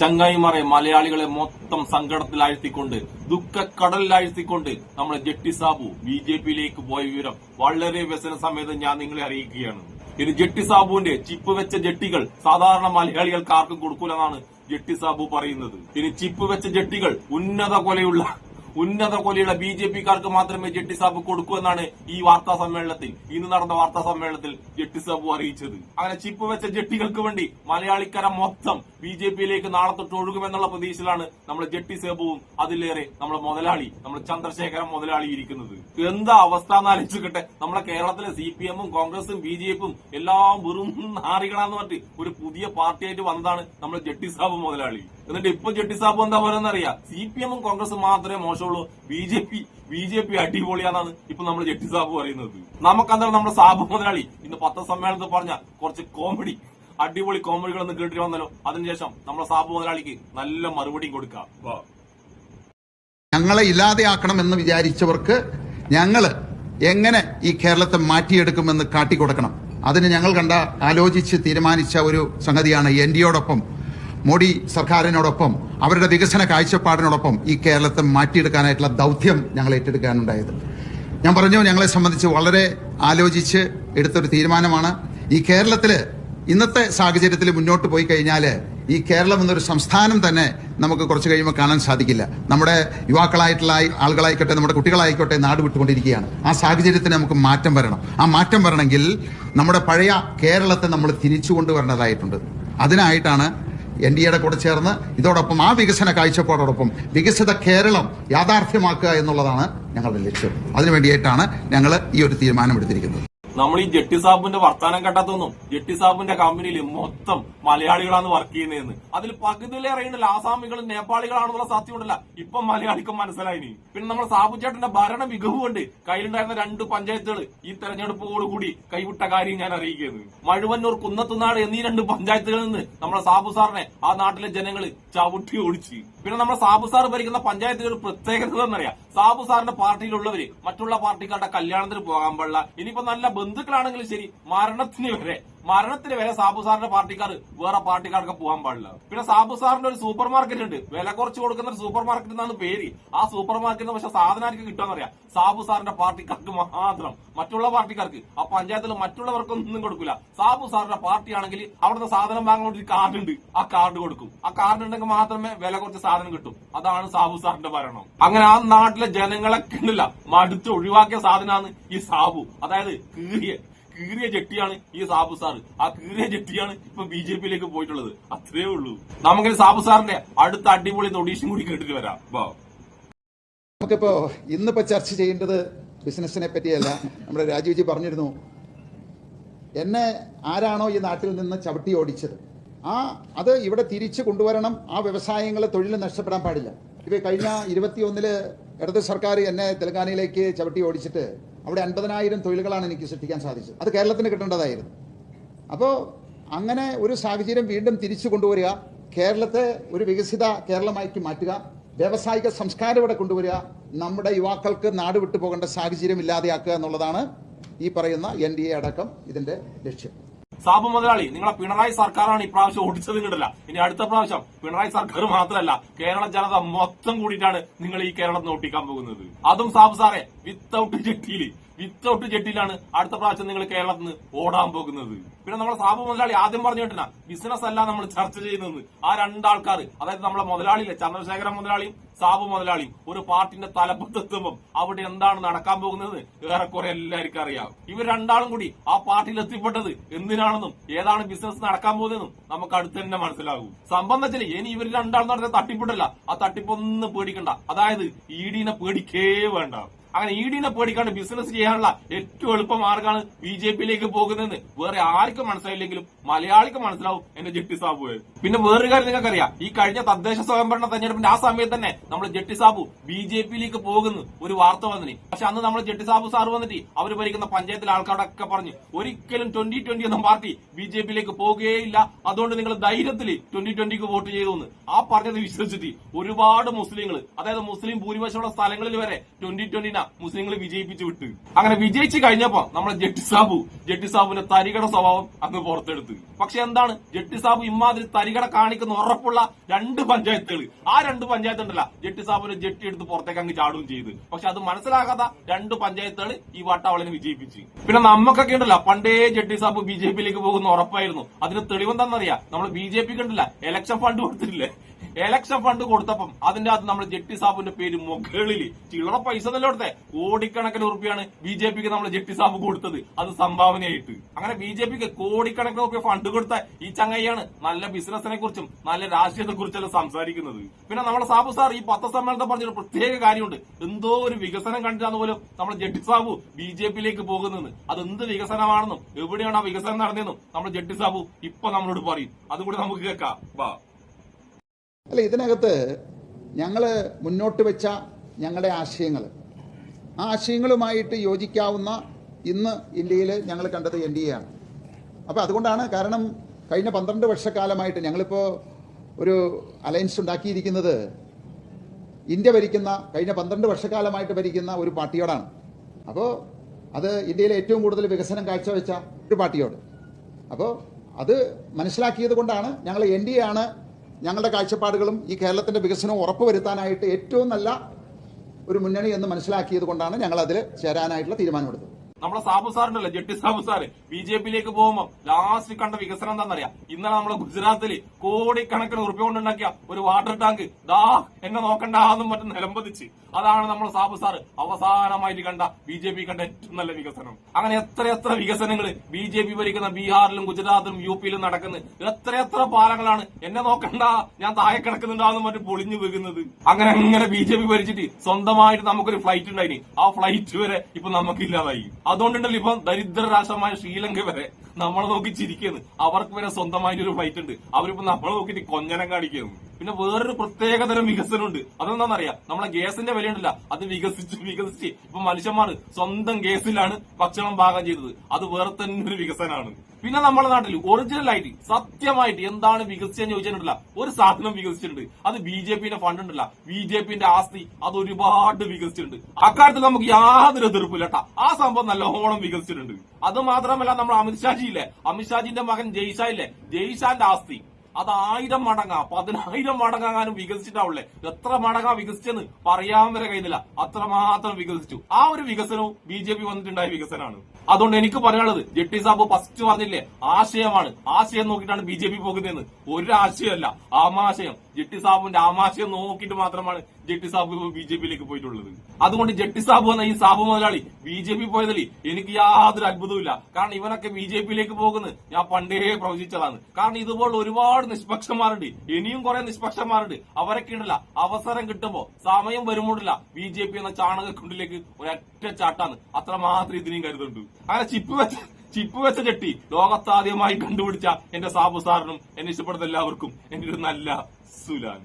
ചങ്ങായിമാരെ മലയാളികളെ മൊത്തം സങ്കടത്തിലാഴ്ത്തിക്കൊണ്ട് ദുഃഖക്കടലിലാഴ്ത്തിക്കൊണ്ട് നമ്മളെ ജെട്ടി സാബു BJPയിലേക്ക് പോയ വിവരം വളരെ വ്യസന സമേതം ഞാൻ നിങ്ങളെ അറിയിക്കുകയാണ്. ഇനി ജെട്ടി സാബുവിന്റെ ചിപ്പ് വെച്ച ജെട്ടികൾ സാധാരണ മലയാളികൾക്ക് ആർക്കും കൊടുക്കൂലെന്നാണ് ജെട്ടി സാബു പറയുന്നത്. ഇനി ചിപ്പ് വെച്ച ജെട്ടികൾ ഉന്നത കൊലയുള്ള BJPക്കാർക്ക് മാത്രമേ ജെട്ടി സാബു കൊടുക്കൂ എന്നാണ് ഈ വാർത്താ സമ്മേളനത്തിൽ ഇന്ന് നടന്ന വാർത്താ സമ്മേളനത്തിൽ ജെട്ടി സാബു അറിയിച്ചത്. അങ്ങനെ ചിപ്പ് വെച്ച ജെട്ടികൾക്ക് വേണ്ടി മലയാളിക്കര മൊത്തം BJPയിലേക്ക് നാളെ തൊട്ട് ഒഴുകുമെന്നുള്ള പ്രതീക്ഷയിലാണ് നമ്മുടെ ജെട്ടി സാബുവും അതിലേറെ നമ്മുടെ മുതലാളി നമ്മുടെ ചന്ദ്രശേഖരൻ മുതലാളി ഇരിക്കുന്നത്. എന്താ അവസ്ഥ എന്ന് ആലോചിക്കട്ടെ. നമ്മുടെ കേരളത്തിലെ CPM-ഉം കോൺഗ്രസും BJPയും എല്ലാം വെറും നാറികളാന്ന് പറഞ്ഞിട്ട് ഒരു പുതിയ പാർട്ടിയായിട്ട് വന്നതാണ് നമ്മുടെ ജെട്ടി സാബു മുതലാളി. എന്നിട്ട് ഇപ്പൊ ജെട്ടി സാബു എന്താ പറയുന്നറിയാം, CPM-ഉം കോൺഗ്രസും മാത്രമേ മോശമുള്ളൂ, BJP അടിപൊളിയാണെന്നാണ് ഇപ്പൊ നമ്മൾ ജെട്ടി സാബു പറയുന്നത്. നമുക്കെന്താണ് നമ്മുടെ സാബു മുതലാളി ഇന്ന് പത്രസമ്മേളനത്തിൽ പറഞ്ഞ കുറച്ച് അടിപൊളി കോമഡികളൊന്ന് കേട്ടിട്ട് വന്നല്ലോ. അതിനുശേഷം നമ്മുടെ സാബു മുതലാളിക്ക് നല്ല മറുപടിയും കൊടുക്കാം. ഞങ്ങളെ ഇല്ലാതെയാക്കണമെന്ന് വിചാരിച്ചവർക്ക് ഞങ്ങള് എങ്ങനെ ഈ കേരളത്തെ മാറ്റിയെടുക്കുമെന്ന് കാട്ടിക്കൊടുക്കണം. അതിന് ഞങ്ങൾ ആലോചിച്ച് തീരുമാനിച്ച ഒരു സംഗതിയാണ് NDAയോടൊപ്പം മോഡി സർക്കാരിനോടൊപ്പം അവരുടെ വികസന കാഴ്ചപ്പാടിനോടൊപ്പം ഈ കേരളത്തെ മാറ്റിയെടുക്കാനായിട്ടുള്ള ദൗത്യം ഞങ്ങൾ ഏറ്റെടുക്കാനുണ്ടായത്. ഞാൻ പറഞ്ഞു, ഞങ്ങളെ സംബന്ധിച്ച് വളരെ ആലോചിച്ച് എടുത്തൊരു തീരുമാനമാണ്. ഈ കേരളത്തില് ഇന്നത്തെ സാഹചര്യത്തിൽ മുന്നോട്ട് പോയി കഴിഞ്ഞാൽ ഈ കേരളം എന്നൊരു സംസ്ഥാനം തന്നെ നമുക്ക് കുറച്ച് കഴിയുമ്പോൾ കാണാൻ സാധിക്കില്ല. നമ്മുടെ യുവാക്കളായിട്ടുള്ള ആളുകളായിക്കോട്ടെ, നമ്മുടെ കുട്ടികളായിക്കോട്ടെ നാട് വിട്ടുകൊണ്ടിരിക്കുകയാണ്. ആ സാഹചര്യത്തിന് നമുക്ക് മാറ്റം വരണം. ആ മാറ്റം വരണമെങ്കിൽ നമ്മുടെ പഴയ കേരളത്തെ നമ്മൾ തിരിച്ചു കൊണ്ടുവരേണ്ടതായിട്ടുണ്ട്. അതിനായിട്ടാണ് NDAയുടെ കൂടെ ചേർന്ന് ഇതോടൊപ്പം ആ വികസന കാഴ്ചപ്പാടോടൊപ്പം വികസിത കേരളം യാഥാർത്ഥ്യമാക്കുക എന്നുള്ളതാണ് ഞങ്ങളുടെ ലക്ഷ്യം. അതിനുവേണ്ടിയിട്ടാണ് ഞങ്ങൾ ഈ ഒരു തീരുമാനമെടുത്തിരിക്കുന്നത്. നമ്മൾ ഈ ജെട്ടി സാബുവിന്റെ വർത്താനം കണ്ടാത്തൊന്നും ജെട്ടി സാബുവിന്റെ കമ്പനിയിൽ മൊത്തം മലയാളികളാണ് വർക്ക് ചെയ്യുന്നതെന്ന്. അതിൽ പകുതിയിലേറെയുണ്ടല്ലോ ആസാമികളും നേപ്പാളികളാണെന്നുള്ള സത്യമുണ്ടല്ല ഇപ്പം മലയാളിക്കും മനസ്സിലായിനി. പിന്നെ നമ്മുടെ സാബു ചേട്ടന്റെ ഭരണ മികവ് കൊണ്ട് കയ്യിലുണ്ടായിരുന്ന 2 പഞ്ചായത്തുകൾ ഈ തെരഞ്ഞെടുപ്പോടുകൂടി കൈവിട്ട കാര്യം ഞാൻ അറിയിക്കുന്നത്. മഴുവന്നൂർ, കുന്നത്തുനാട് എന്നീ 2 പഞ്ചായത്തുകളിൽ നിന്ന് നമ്മുടെ സാബു സാറിനെ ആ നാട്ടിലെ ജനങ്ങൾ ചവിട്ടി ഓടിച്ച്. പിന്നെ നമ്മുടെ സാബു സാർ ഭരിക്കുന്ന പഞ്ചായത്തുകൾ പ്രത്യേകത എന്നറിയാം, സാബു സാറിന്റെ പാർട്ടിയിലുള്ളവര് മറ്റുള്ള പാർട്ടിക്കാരുടെ കല്യാണത്തിന് പോകാൻ പാടില്ല. ഇനിയിപ്പോ നല്ല ബന്ധുക്കളാണെങ്കിലും ശരി, മരണത്തിന് വരെ സാബു സാറിന്റെ പാർട്ടിക്കാർ വേറെ പാർട്ടിക്കാർക്ക് പോകാൻ പാടില്ല. പിന്നെ സാബു സാറിന്റെ ഒരു സൂപ്പർ മാർക്കറ്റ് ഉണ്ട്, വില കുറച്ച് കൊടുക്കുന്ന ഒരു സൂപ്പർ മാർക്കറ്റ് എന്നാണ് പേര്. ആ സൂപ്പർ മാർക്കറ്റിന് പക്ഷെ സാധനമാർക്ക് കിട്ടുമെന്നറിയാം, സാബു സാറിന്റെ പാർട്ടിക്കാർക്ക് മാത്രം. മറ്റുള്ള പാർട്ടിക്കാർക്ക് ആ പഞ്ചായത്തിൽ മറ്റുള്ളവർക്കൊന്നും കൊടുക്കില്ല. സാബു സാറിന്റെ പാർട്ടിയാണെങ്കിൽ അവിടുത്തെ സാധനം വാങ്ങാൻ ഒരു കാർഡ് ഉണ്ട്, ആ കാർഡ് കൊടുക്കും. ആ കാർഡ് ഉണ്ടെങ്കിൽ മാത്രമേ വില കുറച്ച് സാധനം കിട്ടും. അതാണ് സാബു സാറിന്റെ ഭരണം. അങ്ങനെ ആ നാട്ടിലെ ജനങ്ങളെ കണ്ടില്ല മടുത്ത് ഒഴിവാക്കിയ സാധനമാണ് ഈ സാബു. അതായത് കീറിയ ജെട്ടിയാണ് ഈ സാബു സാർ. ആ കീറിയ ജെട്ടിയാണ് ഇപ്പൊ BJPയിലേക്ക് പോയിട്ടുള്ളത്. അത്രേ ഉള്ളൂ. നമുക്കിനി സാബു സാറിന്റെ അടുത്ത അടിപൊളി ഒഡീഷൻ കൂടി കേട്ടിട്ട് വരാം. നമുക്കിപ്പോ ഇന്നിപ്പോ ചർച്ച ചെയ്യേണ്ടത് ബിസിനസിനെ പറ്റിയല്ല. നമ്മുടെ രാജീവ്ജി പറഞ്ഞിരുന്നു, എന്നെ ആരാണോ ഈ നാട്ടിൽ നിന്ന് ചവിട്ടി ഓടിച്ചത് അത് ഇവിടെ തിരിച്ചു കൊണ്ടുവരണം. ആ വ്യവസായങ്ങളെ തൊഴിൽ നഷ്ടപ്പെടാൻ പാടില്ല. ഇപ്പൊ കഴിഞ്ഞ 21 ഇടത് സർക്കാർ എന്നെ തെലങ്കാനയിലേക്ക് ചവിട്ടി ഓടിച്ചിട്ട് അവിടെ 50,000 തൊഴിലുകളാണ് എനിക്ക് സൃഷ്ടിക്കാൻ സാധിച്ചത്. അത് കേരളത്തിന് കിട്ടേണ്ടതായിരുന്നു. അപ്പോൾ അങ്ങനെ ഒരു സാഹചര്യം വീണ്ടും തിരിച്ചു കൊണ്ടുവരിക, കേരളത്തെ ഒരു വികസിത കേരളമാക്കി മാറ്റുക, വ്യാവസായിക സംസ്കാരം ഇവിടെ കൊണ്ടുവരിക, നമ്മുടെ യുവാക്കൾക്ക് നാട് വിട്ടു പോകേണ്ട സാഹചര്യം ഇല്ലാതെയാക്കുക എന്നുള്ളതാണ് ഈ പറയുന്ന NDA അടക്കം ഇതിന്റെ ലക്ഷ്യം. സാബു മുതലാളി, നിങ്ങളെ പിണറായി സർക്കാരാണ് ഇപ്രാവശ്യം ഓടിച്ചത് കണ്ടല്ല. ഇനി അടുത്ത പ്രാവശ്യം പിണറായി സർക്കാർ മാത്രമല്ല കേരള ജനത മൊത്തം കൂടിയിട്ടാണ് നിങ്ങൾ ഈ കേരളത്തിൽ ഓട്ടിക്കാൻ പോകുന്നത്. അതും സാബു സാറെ വിത്തൌട്ട് ജെട്ടിയിലാണ് അടുത്ത പ്രാവശ്യം നിങ്ങൾ കേരളത്തിൽ നിന്ന് ഓടാൻ പോകുന്നത്. പിന്നെ നമ്മുടെ സാബു മുതലാളി ആദ്യം പറഞ്ഞിട്ടില്ല, ബിസിനസ് അല്ല നമ്മൾ ചർച്ച ചെയ്യുന്നത്. ആ 2 ആൾക്കാർ, അതായത് നമ്മളെ മുതലാളിയിലെ ചന്ദ്രശേഖരൻ മുതലാളിയും സാബു മുതലാളിയും ഒരു പാർട്ടിന്റെ തലപ്പത്തെത്തുമ്പോൾ അവിടെ എന്താണ് നടക്കാൻ പോകുന്നത് ഏറെക്കുറെ എല്ലാവർക്കും അറിയാം. ഇവർ 2 ആളും കൂടി ആ പാർട്ടിയിൽ എത്തിപ്പെട്ടത് എന്തിനാണെന്നും ഏതാണ് ബിസിനസ് നടക്കാൻ പോകുന്നതെന്നും നമുക്ക് അടുത്ത് തന്നെ മനസ്സിലാകും. സംബന്ധിച്ചിൽ ഇനി ഇവർ 2 ആളും നടത്തിയ തട്ടിപ്പിട്ടല്ല, ആ തട്ടിപ്പൊന്നും പേടിക്കണ്ട. അതായത് EDനെ പേടിക്കേ വേണ്ട. അങ്ങനെ EDനെ പേടിക്കാണ്ട് ബിസിനസ് ചെയ്യാനുള്ള ഏറ്റവും എളുപ്പ മാർഗമാണ് BJPയിലേക്ക് പോകുന്നതെന്ന് വേറെ ആർക്കും മനസ്സിലായില്ലെങ്കിലും മലയാളിക്ക് മനസ്സിലാവും എന്റെ ജെട്ടി സാബു. പിന്നെ വേറൊരു കാര്യം നിങ്ങൾക്കറിയാം, ഈ കഴിഞ്ഞ തദ്ദേശ സ്വയംഭരണ തെരഞ്ഞെടുപ്പിന്റെ ആ സമയത്ത് തന്നെ നമ്മൾ ജെട്ടി സാബു BJPയിലേക്ക് പോകുന്നു ഒരു വാർത്ത വന്നിന്. പക്ഷെ അന്ന് നമ്മൾ ജെട്ടി സാബു സാർ വന്നിട്ട് അവർ ഭരിക്കുന്ന പഞ്ചായത്തിലെ ആൾക്കാരൊക്കെ പറഞ്ഞു, ഒരിക്കലും 2020 എന്ന പാർട്ടി BJPയിലേക്ക് പോകുകയില്ല, അതുകൊണ്ട് നിങ്ങൾ ധൈര്യത്തിൽ 2020ക്ക് വോട്ട് ചെയ്തു എന്ന്. ആ പറഞ്ഞത് വിശ്വസിച്ചിട്ട് ഒരുപാട് മുസ്ലിങ്ങൾ, അതായത് മുസ്ലിം ഭൂരിപക്ഷമുള്ള സ്ഥലങ്ങളിൽ വരെ 2020 മുസ്ലിങ്ങൾ വിജയിപ്പിച്ചു വിട്ട്. അങ്ങനെ വിജയിച്ചു കഴിഞ്ഞപ്പോ നമ്മളെ ജെട്ടി സാബുവിന്റെ തരികട സ്വഭാവം അങ്ങ് പുറത്തെടുത്ത്. പക്ഷെ എന്താണ് ജെട്ടി സാബ് ഇമാതിരി തരികട കാണിക്കുന്ന ഉറപ്പുള്ള 2 പഞ്ചായത്തുകൾ, ആ 2 പഞ്ചായത്ത് ഉണ്ടല്ല ജെട്ടി സാബിന് ജെട്ടി എടുത്ത് പുറത്തേക്ക് അങ്ങ് ചാടുകയും ചെയ്ത്. പക്ഷെ അത് മനസ്സിലാകാത്ത 2 പഞ്ചായത്തുകൾ ഈ വട്ടവളിനെ വിജയിപ്പിച്ച്. പിന്നെ നമുക്കൊക്കെ ഉണ്ടല്ല പണ്ടേ ജെട്ടി സാബ് BJP-യിലേക്ക് പോകുന്ന ഉറപ്പായിരുന്നു. അതിന് തെളിവെന്താണെന്നറിയാം, നമ്മൾ BJP-ക്ക് ഉണ്ടല്ല ഇലക്ഷൻ ഫണ്ട് കൊടുത്തിട്ടില്ലേ, ഇലക്ഷൻ ഫണ്ട് കൊടുത്തപ്പം അതിന്റെ അകത്ത് നമ്മൾ ജെട്ടി സാബിന്റെ പേര് മുകളില് ചില്ലറ പൈസ തന്നെ കൊടുത്തേ, കോടിക്കണക്കിന് ഉറുപ്പിയാണ് BJP-ക്ക് നമ്മൾ ജെട്ടി സാബ് കൊടുത്തത്, അത് സംഭാവനയായിട്ട്. അങ്ങനെ BJP-ക്ക് കോടിക്കണക്കിന് ഉറുപ്പിക ഫണ്ട് കൊടുത്ത ഈ ചങ്ങയാണ് നല്ല ബിസിനസിനെ കുറിച്ചും നല്ല രാഷ്ട്രീയത്തെ കുറിച്ചെല്ലാം സംസാരിക്കുന്നത്. പിന്നെ നമ്മുടെ സാബു സാർ ഈ പത്രസമ്മേളനത്തെ പറഞ്ഞൊരു പ്രത്യേക കാര്യമുണ്ട്, എന്തോ ഒരു വികസനം കണ്ടിട്ടാന്ന് പോലും നമ്മൾ ജെട്ടി സാബു BJP-യിലേക്ക് പോകുന്നതെന്ന്. അത് എന്ത് വികസനമാണെന്നും എവിടെയാണ് ആ വികസനം നടന്നതെന്നും നമ്മൾ ജെട്ടി സാബു ഇപ്പൊ നമ്മളോട് പറയും. അതുകൂടി നമുക്ക് കേൾക്കാം. വാ. അല്ല, ഇതിനകത്ത് ഞങ്ങൾ മുന്നോട്ട് വെച്ച ഞങ്ങളുടെ ആശയങ്ങൾ, ആ ആശയങ്ങളുമായിട്ട് യോജിക്കാവുന്ന ഇന്ന് ഇന്ത്യയിൽ ഞങ്ങൾ കണ്ടത് NDA ആണ്. അപ്പോൾ അതുകൊണ്ടാണ്, കാരണം കഴിഞ്ഞ 12 വർഷക്കാലമായിട്ട് ഞങ്ങളിപ്പോൾ ഒരു അലയൻസ് ഉണ്ടാക്കിയിരിക്കുന്നത് ഇന്ത്യ ഭരിക്കുന്ന, കഴിഞ്ഞ 12 വർഷക്കാലമായിട്ട് ഭരിക്കുന്ന ഒരു പാർട്ടിയോടാണ്. അപ്പോൾ അത് ഇന്ത്യയിലെ ഏറ്റവും കൂടുതൽ വികസനം കാഴ്ചവെച്ച ഒരു പാർട്ടിയോട്. അപ്പോൾ അത് മനസ്സിലാക്കിയത് കൊണ്ടാണ് ഞങ്ങൾ NDA ആണ് ഞങ്ങളുടെ കാഴ്ചപ്പാടുകളും ഈ കേരളത്തിന്റെ വികസനവും ഉറപ്പുവരുത്താനായിട്ട് ഏറ്റവും നല്ല ഒരു മുന്നണി എന്ന് മനസ്സിലാക്കിയത് കൊണ്ടാണ് ഞങ്ങൾ അതിൽ ചേരാനായിട്ടുള്ള തീരുമാനമെടുത്തത്. നമ്മളെ സാബു സാറിനല്ലേ ജെട്ടി സാബു സാറ് BJP-യിലേക്ക് പോകുമ്പോ ലാസ്റ്റ് കണ്ട വികസനം എന്താണെന്നറിയാം, ഇന്നലെ നമ്മളെ ഗുജറാത്തില് കോടിക്കണക്കിന് ഉറുപ്പിക കൊണ്ടുണ്ടാക്കിയ ഒരു വാട്ടർ ടാങ്ക് ദാ എന്നെ നോക്കണ്ടെന്നും മറ്റും നിലംപതിച്ച്. അതാണ് നമ്മൾ സാബു സാറ് അവസാനമായിട്ട് കണ്ട BJP കണ്ട ഏറ്റവും നല്ല വികസനം. അങ്ങനെ എത്രയെത്ര വികസനങ്ങൾ BJP ഭരിക്കുന്ന ബീഹാറിലും ഗുജറാത്തിലും UP-യിലും നടക്കുന്നത്. എത്രയെത്ര പാലങ്ങളാണ് എന്നെ നോക്കണ്ട ഞാൻ താഴെ കിടക്കുന്നുണ്ടാവും മറ്റും പൊളിഞ്ഞു വീകുന്നത്. അങ്ങനെ BJP ഭരിച്ചിട്ട് സ്വന്തമായിട്ട് നമുക്കൊരു ഫ്ലൈറ്റ് ഉണ്ടായിന്, ആ ഫ്ലൈറ്റ് വരെ ഇപ്പൊ നമുക്കില്ലാതായി. അതുകൊണ്ടുണ്ടല്ലോ ഇപ്പം ദരിദ്ര രാഷ്ട്രമായ ശ്രീലങ്ക വരെ നമ്മളെ നോക്കി ചിരിക്കുന്നു, അവർക്ക് വരെ സ്വന്തമായിട്ട് ഒരു ഫ്ലൈറ്റ് ഉണ്ട്. അവരിപ്പോ നമ്മളെ നോക്കിയിട്ട് കൊഞ്ഞനം കാണിക്കുന്നു. പിന്നെ വേറൊരു പ്രത്യേകതരം വികസനമുണ്ട്, അതെന്താണെന്നറിയാം, നമ്മളെ ഗ്യാസിന്റെ വിലയുണ്ടല്ല അത് വികസിച്ച് ഇപ്പൊ മനുഷ്യന്മാർ സ്വന്തം ഗ്യാസിലാണ് ഭക്ഷണം പാകം ചെയ്തത്. അത് വേറെ തന്നെ ഒരു വികസനമാണ്. പിന്നെ നമ്മുടെ നാട്ടിൽ ഒറിജിനൽ ആയിട്ട് സത്യമായിട്ട് എന്താണ് വികസിച്ചെന്ന് ചോദിച്ചിട്ടുണ്ടല്ല, ഒരു സാധനം വികസിച്ചിട്ടുണ്ട്, അത് BJP-ന്റെ ഫണ്ട് ഉണ്ടല്ല, BJP-ന്റെ ആസ്തി അത് ഒരുപാട് വികസിച്ചിട്ടുണ്ട്. അക്കാര്യത്തിൽ നമുക്ക് യാതൊരു എതിർപ്പില്ല കേട്ടാ, ആ സംഭവം നല്ലോണം വികസിച്ചിട്ടുണ്ട്. അത് മാത്രമല്ല നമ്മുടെ അമിത്ഷാജി ഇല്ലേ, അമിത്ഷാജിന്റെ മകൻ ജയ്ഷാ ഇല്ലേ, ജയ്ഷാന്റെ ആസ്തി അത് 1000 മടങ്ങാ 10,000 മടങ്ങാനും വികസിച്ചിട്ടാവുള്ളേ. എത്ര മടങ്ങാ വികസിച്ചെന്ന് പറയാൻ വരെ കഴിയുന്നില്ല, അത്രമാത്രം വികസിച്ചു. ആ ഒരു വികസനവും BJP വന്നിട്ടുണ്ടായ വികസനമാണ്. അതുകൊണ്ട് എനിക്ക് പറയാനുള്ളത്, ജെട്ടി സാബ് ഫസ്റ്റ് പറഞ്ഞില്ലേ ആശയമാണ്, ആശയം നോക്കിയിട്ടാണ് BJP പോകുന്നതെന്ന്. ഒരു ആശയമല്ല, ആമാശയം. ജെട്ടി സാബുവിന്റെ ആമാശയം നോക്കിയിട്ട് മാത്രമാണ് ജെട്ടി സാബ് BJP-യിലേക്ക് പോയിട്ടുള്ളത്. അതുകൊണ്ട് ജെട്ടി സാബു എന്ന ഈ സാബു മുതലാളി BJP പോയതിൽ എനിക്ക് യാതൊരു അത്ഭുതവുമില്ല. കാരണം ഇവനൊക്കെ BJP-യിലേക്ക് പോകുന്നത് ഞാൻ പണ്ടേ പ്രവചിച്ചതാണ്. കാരണം ഇതുപോലെ ഒരുപാട് നിഷ്പക്ഷന്മാരുണ്ട്, ഇനിയും കുറെ നിഷ്പക്ഷന്മാരുണ്ട്. അവരൊക്കെ ഉണ്ടല്ല അവസരം കിട്ടുമ്പോ സമയം വരുമ്പോഴില്ല BJP എന്ന ചാണകക്കുണ്ടിലേക്ക് ഒരൊറ്റ ചാട്ടാണ്. അത്രമാത്രം ഇതിനെയും കരുതുന്നുണ്ട്. അങ്ങനെ ചിപ്പ് വെച്ച ചെട്ടി ലോകത്താദ്യമായി കണ്ടുപിടിച്ച എന്റെ സാബു സാറിനും എന്നെ ഇഷ്ടപ്പെടുന്ന എല്ലാവർക്കും എന്റെ ഒരു നല്ല സുലാൻ.